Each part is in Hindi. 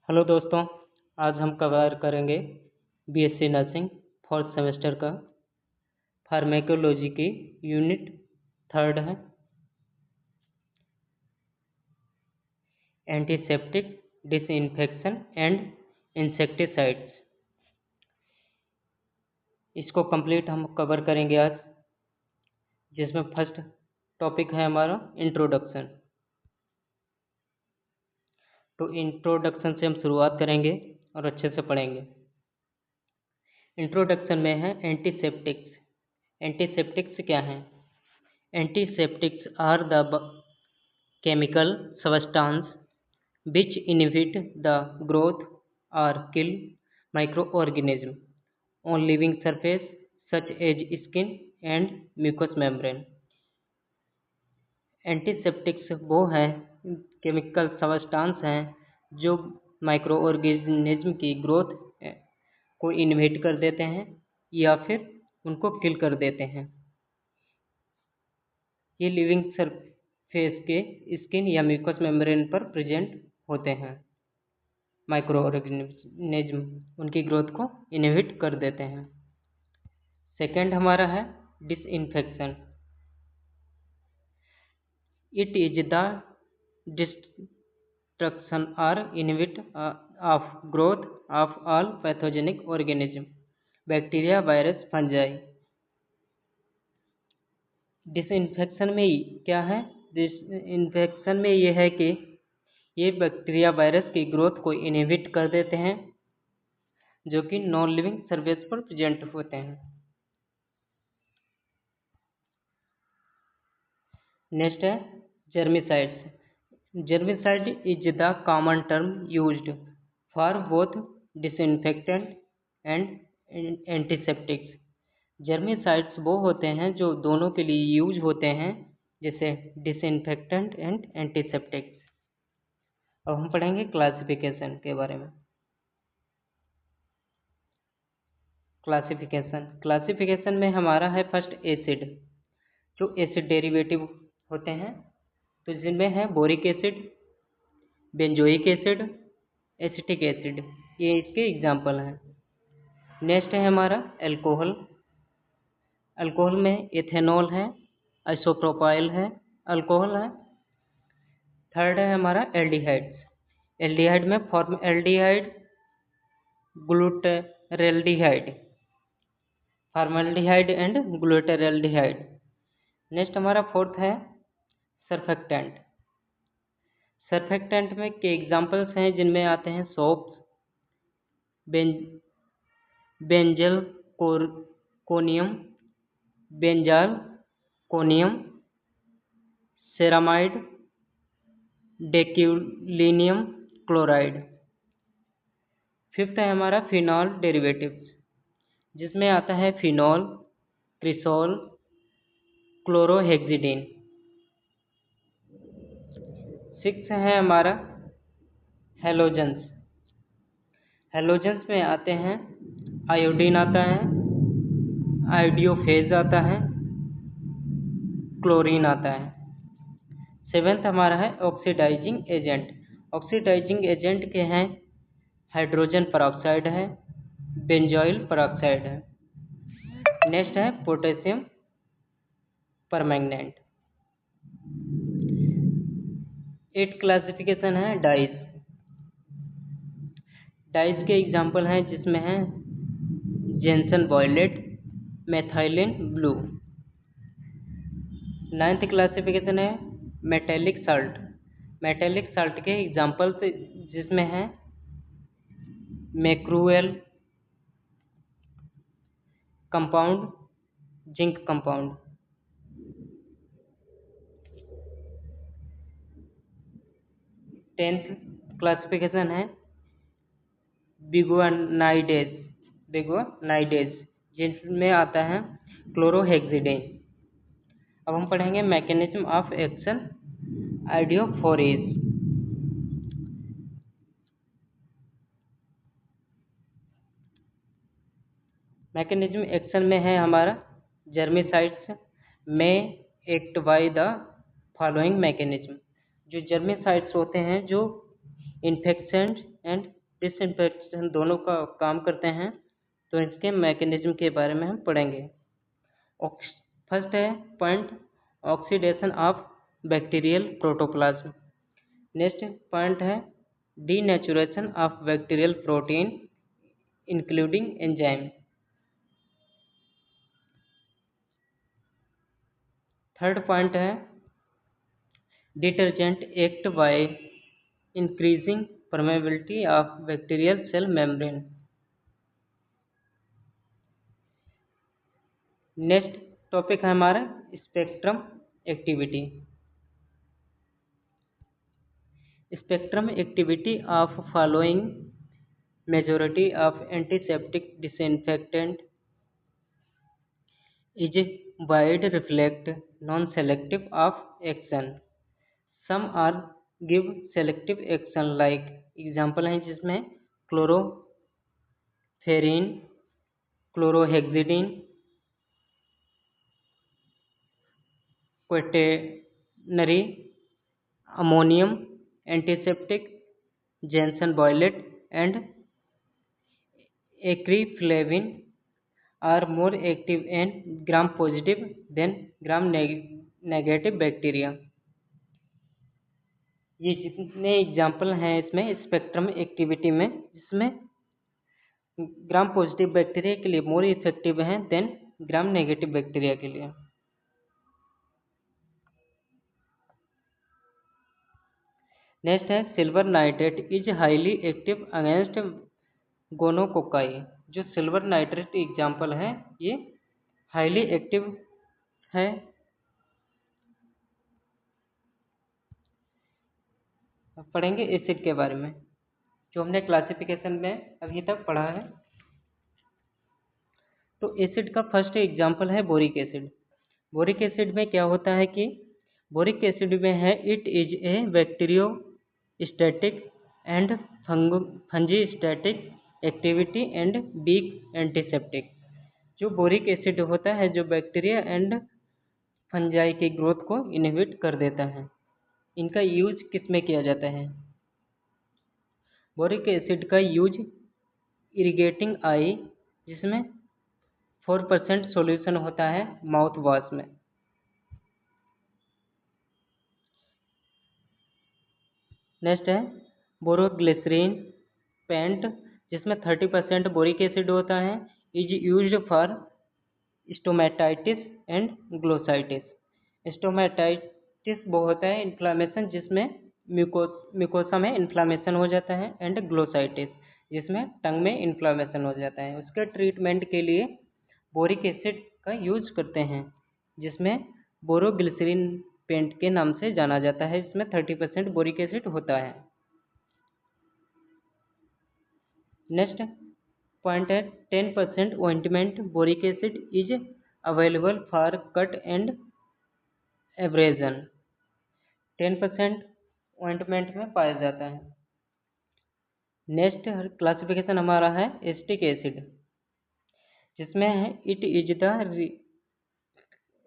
हेलो दोस्तों, आज हम कवर करेंगे बीएससी नर्सिंग फोर्थ सेमेस्टर का फार्मेकोलॉजी की यूनिट 3 है एंटीसेप्टिक, डिसइंफेक्शन एंड इंसेक्टिसाइड्स। इसको कंप्लीट हम कवर करेंगे आज, जिसमें फर्स्ट टॉपिक है हमारा इंट्रोडक्शन। तो इंट्रोडक्शन से हम शुरुआत करेंगे और अच्छे से पढ़ेंगे। इंट्रोडक्शन में है एंटीसेप्टिक्स। एंटीसेप्टिक्स क्या हैं? Antiseptics are the chemical substance which inhibit the growth or kill microorganisms on living surface such as skin and mucous membrane. Antiseptics वो हैं केमिकल सब्सटेंस हैं जो माइक्रो ऑर्गेनिज्म की ग्रोथ को इनहिबिट कर देते हैं या फिर उनको किल कर देते हैं। ये लिविंग सरफेस के स्किन या म्यूकस मेम्ब्रेन पर प्रेजेंट होते हैं। माइक्रो ऑर्गेनिज्म उनकी ग्रोथ को इनहिबिट कर देते हैं। सेकंड हमारा है disinfection. It is the destruction और inhibit of growth of all pathogenic organism, bacteria, virus, fungi. Disinfection में क्या है? डिसइंफेक्शन में ये है कि ये बैक्टीरिया वायरस की ग्रोथ को इनहिबिट कर देते हैं जो कि नॉन लिविंग सरफेस पर प्रेजेंट होते हैं। नेक्स्ट है germicides. Germicide is the common term used for both disinfectant and antiseptics. Germicides वो होते हैं जो दोनों के लिए यूज होते हैं, जैसे डिसइंफेक्टेंट एंड एंटीसेप्टिक्स। अब हम पढ़ेंगे क्लासिफिकेशन के बारे में। क्लासिफिकेशन में हमारा है फर्स्ट एसिड। जो एसिड डेरिवेटिव होते हैं तो जिनमें है boric acid, benzoic acid, acetic acid, ये इसके एग्जाम्पल हैं। नेक्स्ट है हमारा अल्कोहल। अल्कोहल में इथेनॉल है, आइसोप्रोपाइल है, अल्कोहल है। थर्ड है हमारा एल्डिहाइड्स। एल्डिहाइड में formaldehyde, glutaraldehyde, formaldehyde and glutaraldehyde. Next हमारा फोर्थ है सरफेक्टेंट। सरफेक्टेंट में के एग्जाम्पल्स हैं जिनमें आते हैं soaps, benzalkonium, benzalkonium, ceramide, dequalinium chloride. Fifth है हमारा फिनॉल डेरिवेटिव्स, जिसमें आता है फिनॉल, क्रिसोल, क्लोरोहेक्सिडीन। सिक्स है हमारा हेलोजेंस। हेलोजेंस में आते हैं आयोडीन आता है, आयोडियोफेज आता है, क्लोरीन आता है। सेवेंथ हमारा है ऑक्सीडाइजिंग एजेंट। ऑक्सीडाइजिंग एजेंट के हैं हाइड्रोजन परऑक्साइड है, बेंजोइल परऑक्साइड है। नेक्स्ट है पोटेशियम परमैंगनेट। 8 क्लासिफिकेशन है डाइस। डाइस के एग्जाम्पल हैं जिसमें हैं gentian violet, methylene blue. 9th classification है मेटेलिक साल्ट। मेटेलिक साल्ट के एग्जाम्पल्स जिसमें हैं mercurial compound, zinc compound. 10th classification है बिगोनाइडेज, जिसमें आता है क्लोरोहेक्सिडीन। अब हम पढ़ेंगे mechanism of action iodophors. Mechanism action में है हमारा जर्मिसाइड्स में act by the following mechanism. जो जर्मिसाइड्स होते हैं जो इन्फेक्शन एंड डिसइंफेक्शन दोनों का काम करते हैं, तो इसके मैकेनिज्म के बारे में हम पढ़ेंगे। फर्स्ट है point oxidation of bacterial protoplasm. Next point है denaturation of bacterial protein including enzyme. Third point है detergent act by increasing permeability of bacterial cell membrane. Next topic है हमारा spectrum activity. Spectrum activity of following majority of antiseptic disinfectant is wide reflect non-selective of action. Some are give selective action like example है जिसमें chlorophene, chlorhexidine, quaternary ammonium antiseptic, gentian violet and acriflavine are more active and gram positive than gram negative bacteria. ये जितने एग्जाम्पल हैं इसमें स्पेक्ट्रम एक्टिविटी में, जिसमें ग्राम पॉजिटिव बैक्टीरिया के लिए मोर इफेक्टिव हैं देन ग्राम नेगेटिव बैक्टीरिया के लिए। नेक्स्ट है silver nitrate is highly active against gonococci. जो सिल्वर नाइट्रेट एग्जाम्पल है ये हाईली एक्टिव है। पढ़ेंगे एसिड के बारे में जो हमने क्लासिफिकेशन में अभी तक पढ़ा है। तो एसिड का फर्स्ट एग्जाम्पल है बोरिक एसिड। बोरिक एसिड में क्या होता है कि बोरिक एसिड में है it is a bacteriostatic and fungistatic activity and weak antiseptic. जो बोरिक एसिड होता है जो बैक्टीरिया एंड फंजाई की ग्रोथ को इनहिबिट कर देता है। इनका यूज किस में किया जाता है? बोरिक एसिड का यूज इरिगेटिंग आई, जिसमें 4% सॉल्यूशन होता है माउथ वॉश में। नेक्स्ट है बोरोग्लिसरीन पेंट, जिसमें 30% बोरिक एसिड होता है, is used for stomatitis and glossitis. Stomatitis वो होता है इन्फ्लामेशन जिसमें म्यूकोसा में इन्फ्लामेशन हो जाता है, एंड ग्लोसाइटिस जिसमें टंग में इन्फ्लामेशन हो जाता है। उसके ट्रीटमेंट के लिए बोरिक एसिड का यूज करते हैं, जिसमें बोरोग्लिसरीन पेंट के नाम से जाना जाता है। इसमें 30% बोरिक एसिड होता है। नेक्स्ट पॉइंट है 10% ointment boric acid is available for cut and abrasion. 10% ointment में पाया जाता है। नेक्स्ट क्लासिफिकेशन हमारा है एसिटिक एसिड, जिसमें है it is the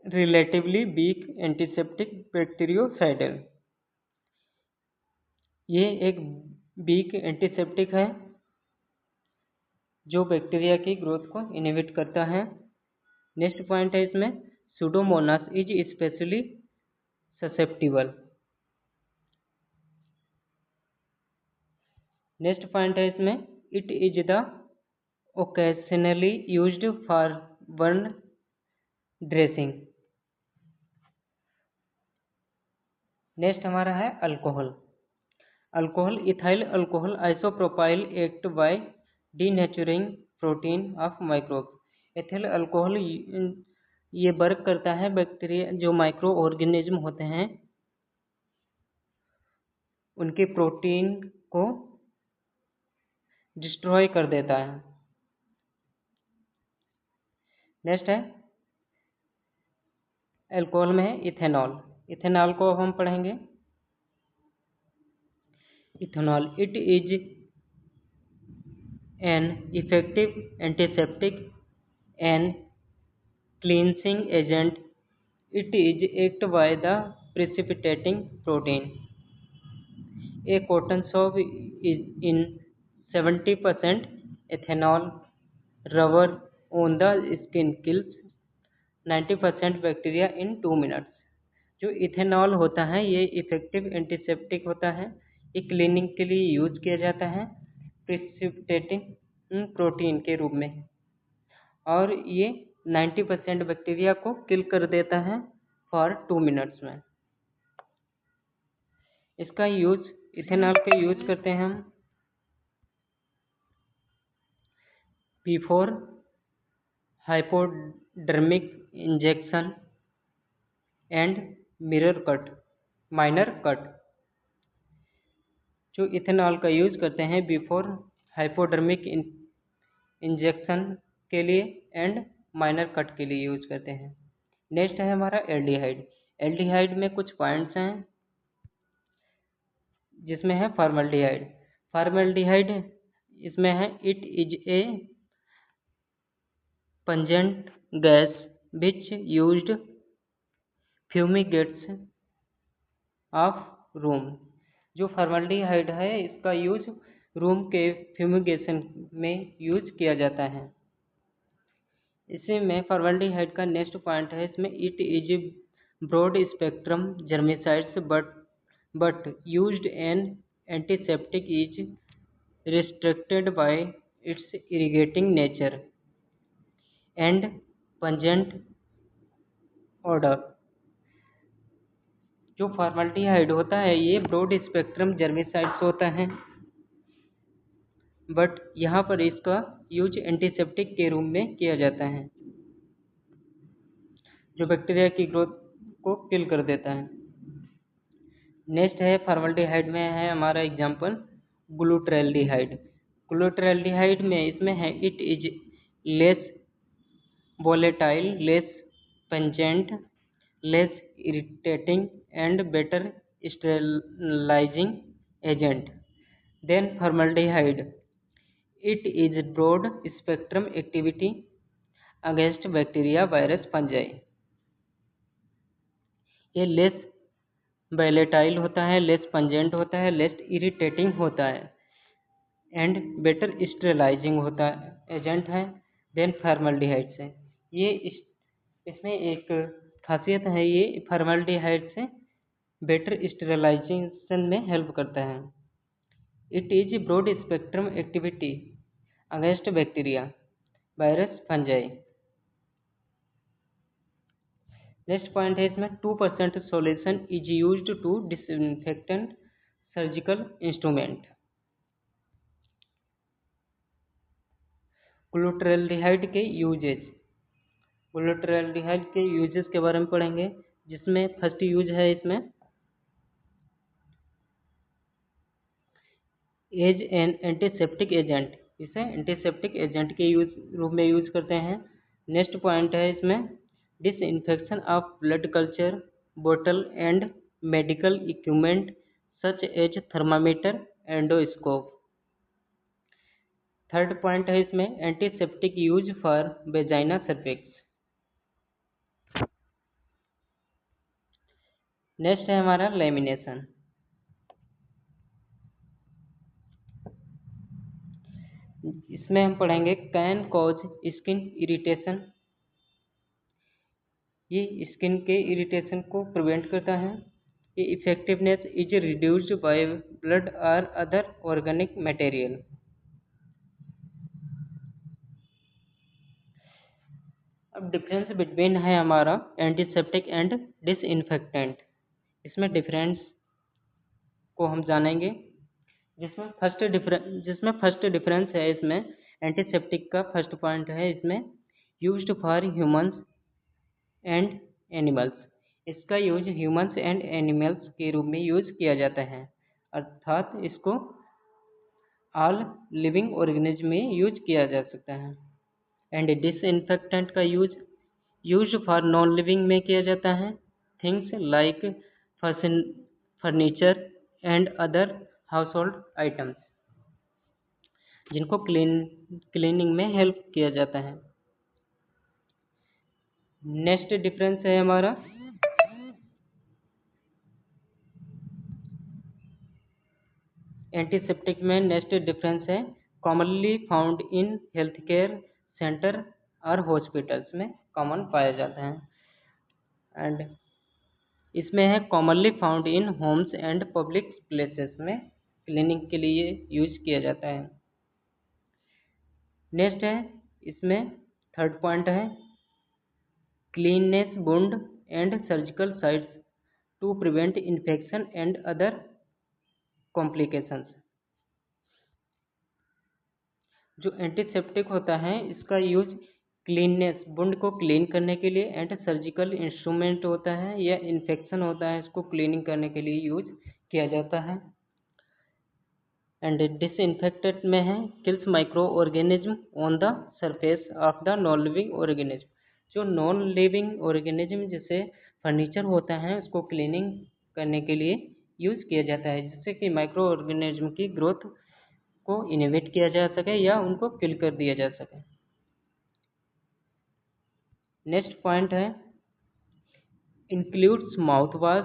relatively weak antiseptic bacteriocidal. ये एक वीक एंटीसेप्टिक है जो बैक्टीरिया की ग्रोथ को इनहिबिट करता है। नेक्स्ट पॉइंट है इसमें pseudomonas is specially susceptible. Next point है इसमें it is the occasionally used for burn dressing. Next हमारा है alcohol. Alcohol ethyl alcohol isopropyl act by denaturing protein of microbe. Ethyl alcohol ये वर्क करता है बैक्टीरिया जो माइक्रो ऑर्गेनिज्म होते हैं उनके प्रोटीन को डिस्ट्रॉय कर देता है। नेक्स्ट है अल्कोहल में है इथेनॉल। इथेनॉल को हम पढ़ेंगे। Ethanol it is an effective antiseptic and cleansing agent. It is act by the precipitating protein. A cotton swab is in 70% ethanol rubber on the skin kills 90% bacteria in 2 minutes. जो इथेनॉल होता है ये इफेक्टिव एंटीसेप्टिक होता है। ये क्लीनिंग के लिए यूज किया जाता है प्रिसिपिटेटिंग प्रोटीन के रूप में, और ये 90% बैक्टीरिया को किल कर देता है फॉर 2 मिनट्स में। इसका यूज इथेनॉल का यूज करते हैं हम before hypodermic injection and minor cut. जो इथेनॉल का यूज करते हैं बिफोर हाइपोडर्मिक इंजेक्शन के लिए एंड माइनर कट के लिए यूज करते हैं। नेक्स्ट है हमारा एल्डिहाइड। एल्डिहाइड में कुछ पॉइंट्स हैं जिसमें है फॉर्मल्डिहाइड। फॉर्मल्डिहाइड इसमें है it is a pungent gas which used fumigates of room. जो फॉर्मल्डिहाइड है इसका यूज रूम के फ्यूमिगेशन में यूज किया जाता है। इसी में फॉर्मल्डिहाइड का नेक्स्ट पॉइंट है, इसमें it is broad spectrum germicides but used an antiseptic is restricted by its irritating nature and pungent order. जो फॉर्मल्डिहाइड होता है ये ब्रॉड स्पेक्ट्रम जर्मिसाइड्स होता है, बट यहाँ पर इसका यूज एंटीसेप्टिक के रूप में किया जाता है जो बैक्टीरिया की ग्रोथ को किल कर देता है। नेक्स्ट है फॉर्मल्डिहाइड में है हमारा एग्जांपल ग्लूटरैल्डिहाइड। ग्लूटरैल्डिहाइड में इसमें है it is less volatile, less pungent, less irritating and better sterilizing agent than formaldehyde. It is broad spectrum activity against bacteria, virus, fungi. ये लेस volatile होता है, लेस पंजेंट होता है, लेस इरिटेटिंग होता है एंड बेटर स्टेरिलाइजिंग होता एजेंट है देन फॉर्मल्डिहाइड से। ये इसमें एक खासियत है, ये फॉर्मल्डिहाइड से बेटर स्टेरिलाइजेशन में हेल्प करता है। It is broad spectrum activity against bacteria, virus, fungi. Next point है इसमें 2% solution is used to disinfectant surgical instrument. Glutaraldehyde के यूजेज। ग्लूटरैल्डिहाइड के यूजेस के बारे में पढ़ेंगे, जिसमें फर्स्ट यूज है इसमें एज एन एंटीसेप्टिक एजेंट। इसे एंटीसेप्टिक एजेंट के रूप में यूज करते हैं। नेक्स्ट पॉइंट है इसमें डिसइंफेक्शन ऑफ ब्लड कल्चर बोतल and medical equipment such as thermometer, endoscope. Third point है इसमें antiseptic use for vagina cervix. Next है हमारा लेमिनेशन। इसमें हम पढ़ेंगे कैन कॉज स्किन इरिटेशन। ये स्किन के इरिटेशन को प्रिवेंट करता है। ये effectiveness is reduced by blood और अदर ऑर्गेनिक मटेरियल। अब डिफरेंस बिटवीन है हमारा एंटीसेप्टिक एंड डिसइंफेक्टेंट। इसमें डिफरेंस को हम जानेंगे, जिसमें फर्स्ट डिफरेंस है इसमें एंटीसेप्टिक का फर्स्ट पॉइंट है इसमें used for humans and animals. इसका यूज ह्यूमंस एंड एनिमल्स के रूप में यूज किया जाता है, अर्थात इसको ऑल लिविंग ऑर्गेनिज्म में यूज किया जा सकता है। एंड डिसइंफेक्टेंट का यूज फॉर नॉन लिविंग में किया जाता है, things like furniture and other house hold items, जिनको क्लीनिंग में हेल्प किया जाता है। नेक्स्ट डिफरेंस है हमारा एंटीसेप्टिक में। नेक्स्ट डिफरेंस है commonly found in health care centre और हॉस्पिटल्स में कॉमन पाया जाता है। एंड इसमें है commonly found in homes and public places में क्लीनिंग के लिए यूज किया जाता है। नेक्स्ट है इसमें थर्ड पॉइंट है cleanness wound and surgical sites to prevent infection and other complications. जो एंटीसेप्टिक होता है इसका यूज क्लीननेस वुंड को क्लीन करने के लिए एंड सर्जिकल इंस्ट्रूमेंट होता है या इन्फेक्शन होता है इसको क्लीनिंग करने के लिए यूज किया जाता है। एंड डिसइंफेक्टेंट में है kills micro organism on the surface of the non living organism. जो नॉन लिविंग ऑर्गेनिज्म जैसे फर्नीचर होता है उसको क्लीनिंग करने के लिए यूज किया जाता है जिससे कि माइक्रो ऑर्गेनिज्म की ग्रोथ को इनहिबिट किया जा सके या उनको किल कर दिया जा सके। नेक्स्ट पॉइंट है includes mouth wash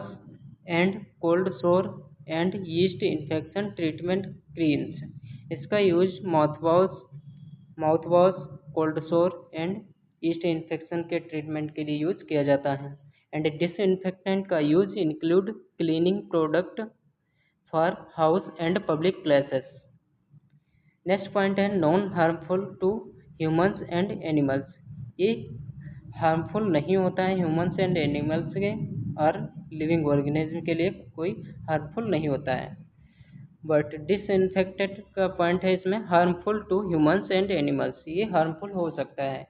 and cold sore and yeast infection treatment creams. इसका use mouth wash cold sore and yeast infection के ट्रीटमेंट के लिए यूज किया जाता है। एंड डिसइंफेक्टेंट का use include cleaning product for house and public places. Next point है non harmful to humans and animals. ये हार्मफुल नहीं होता है ह्यूमंस एंड एनिमल्स के और लिविंग ऑर्गेनिज्म के लिए कोई हार्मफुल नहीं होता है। बट डिसइंफेक्टेड का पॉइंट है इसमें harmful to humans and animals, ये हार्मफुल हो सकता है।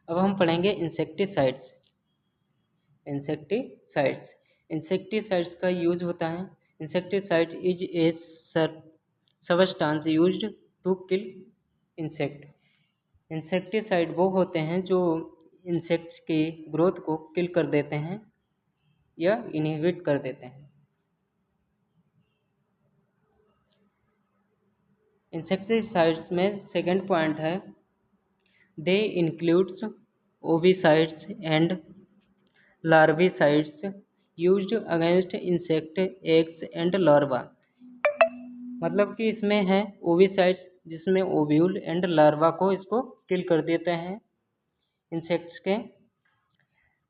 अब हम पढ़ेंगे इंसेक्टिसाइड्स। इंसेक्टिसाइड्स का यूज होता है insecticide is a substance used to kill insect. Insecticide वो होते हैं जो इंसेक्ट्स की ग्रोथ को किल कर देते हैं या इनहिबिट कर देते हैं। इंसेक्टिसाइड्स में सेकंड पॉइंट है they includes ovicides and larvicides used against insect eggs and larva. मतलब कि इसमें है ओविसाइड्स जिसमें ओव्यूल एंड लार्वा को इसको किल कर देते हैं इंसेक्ट्स के।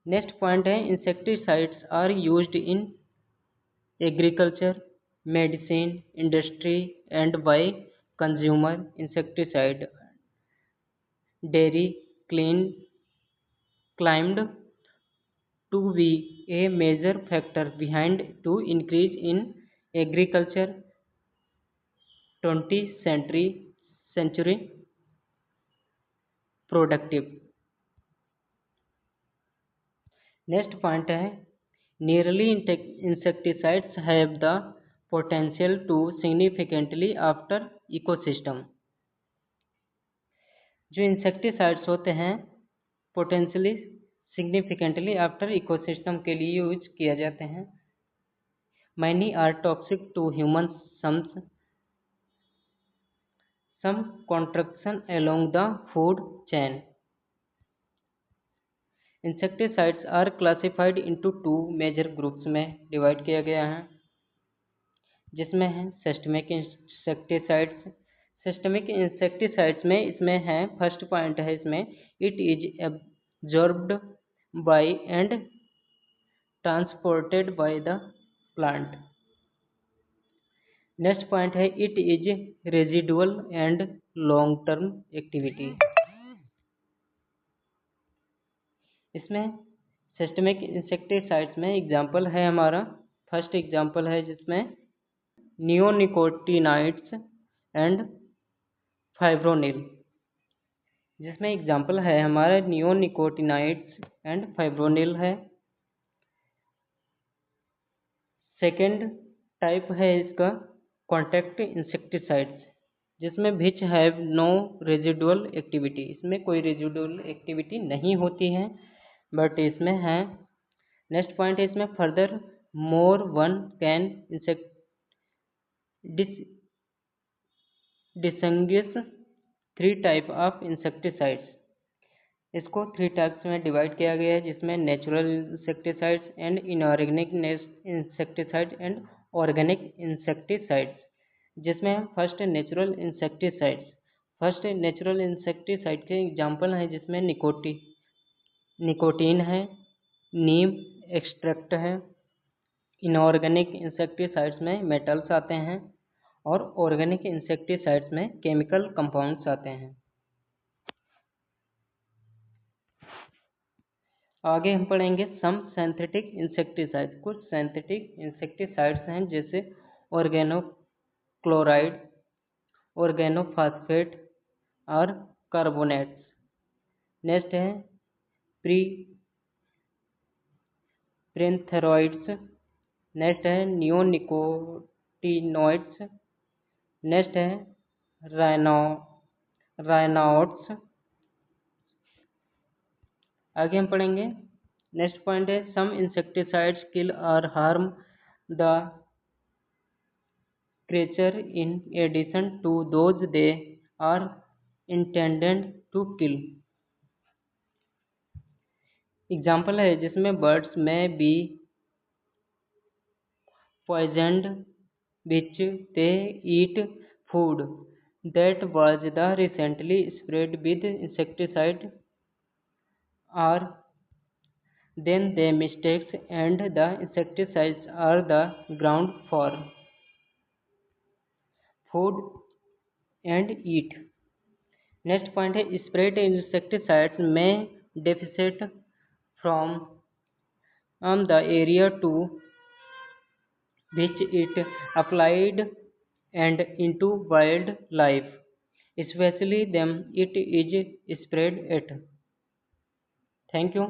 नेक्स्ट पॉइंट है insecticides are used in agriculture medicine industry and by consumer. Insecticide dairy claimed to be a major factor behind to increase in agriculture 20th century productive। Next point है nearly insecticides have the potential to significantly alter ecosystem। जो इंसेक्टिसाइड्स होते हैं पोटेंशियली सिग्निफिकेंटली आफ्टर इकोसिस्टम के लिए यूज किया जाते हैं। Many are toxic to human some contraction along the food chain. Insecticides are classified into two major groups में डिवाइड किया गया है जिसमें है सिस्टमिक इंसेक्टिसाइड्स। सिस्टमिक इंसेक्टिसाइड्स में इसमें है फर्स्ट पॉइंट है इसमें it is absorbed by and transported by the plant. Next point है it is residual and long term activity. इसमें सिस्टमिक इंसेक्टिसाइड्स में एग्जाम्पल है हमारा फर्स्ट एग्जाम्पल है जिसमें नियोनिकोटिनाइड्स एंड फाइब्रोनिल। जिसमें एग्जाम्पल है हमारा नियोनिकोटिनाइड्स एंड फाइब्रोनिल है। सेकेंड टाइप है इसका कॉन्टैक्ट इंसेक्टिसाइड्स जिसमें which have no residual activity. इसमें कोई रेजिडुअल एक्टिविटी नहीं होती है बट इसमें है। नेक्स्ट पॉइंट है इसमें further more one can distinguish three type of insecticides. इसको थ्री टाइप्स में डिवाइड किया गया है जिसमें natural insecticides and inorganic insecticide and organic insecticides. जिसमें हम first natural insecticides. First natural insecticide के एग्जाम्पल हैं जिसमें निकोटीन है, नीम एक्सट्रैक्ट है। इनऑर्गेनिक इंसेक्टिसाइड्स में मेटल्स आते हैं और ऑर्गेनिक इंसेक्टिसाइड्स में केमिकल कंपाउंड्स आते हैं। आगे हम पढ़ेंगे सम सिंथेटिक इंसेक्टिसाइड्स। कुछ सिंथेटिक इंसेक्टिसाइड्स हैं जैसे ऑर्गेनोक्लोराइड, ऑर्गेनोफॉस्फेट और कार्बोनेट्स। नेक्स्ट है प्रिंथेरॉइड्स। नेक्स्ट है नियोनिकोटिनॉइड्स। नेक्स्ट है रायनॉट्स। आगे हम पढ़ेंगे नेक्स्ट पॉइंट है सम इंसेक्टिसाइड्स किल और harm the creature in addition to those they are intended to kill। Example है जिसमें बर्ड्स में B poisoned which they eat food that was the recently sprayed with insecticide or then they mistakes and the insecticides are the ground for food and eat। Next point है स्प्रेड इंसेक्टिसाइड्स में deficit from the area to which it applied and into wild life, especially them it is spread at। Thank you।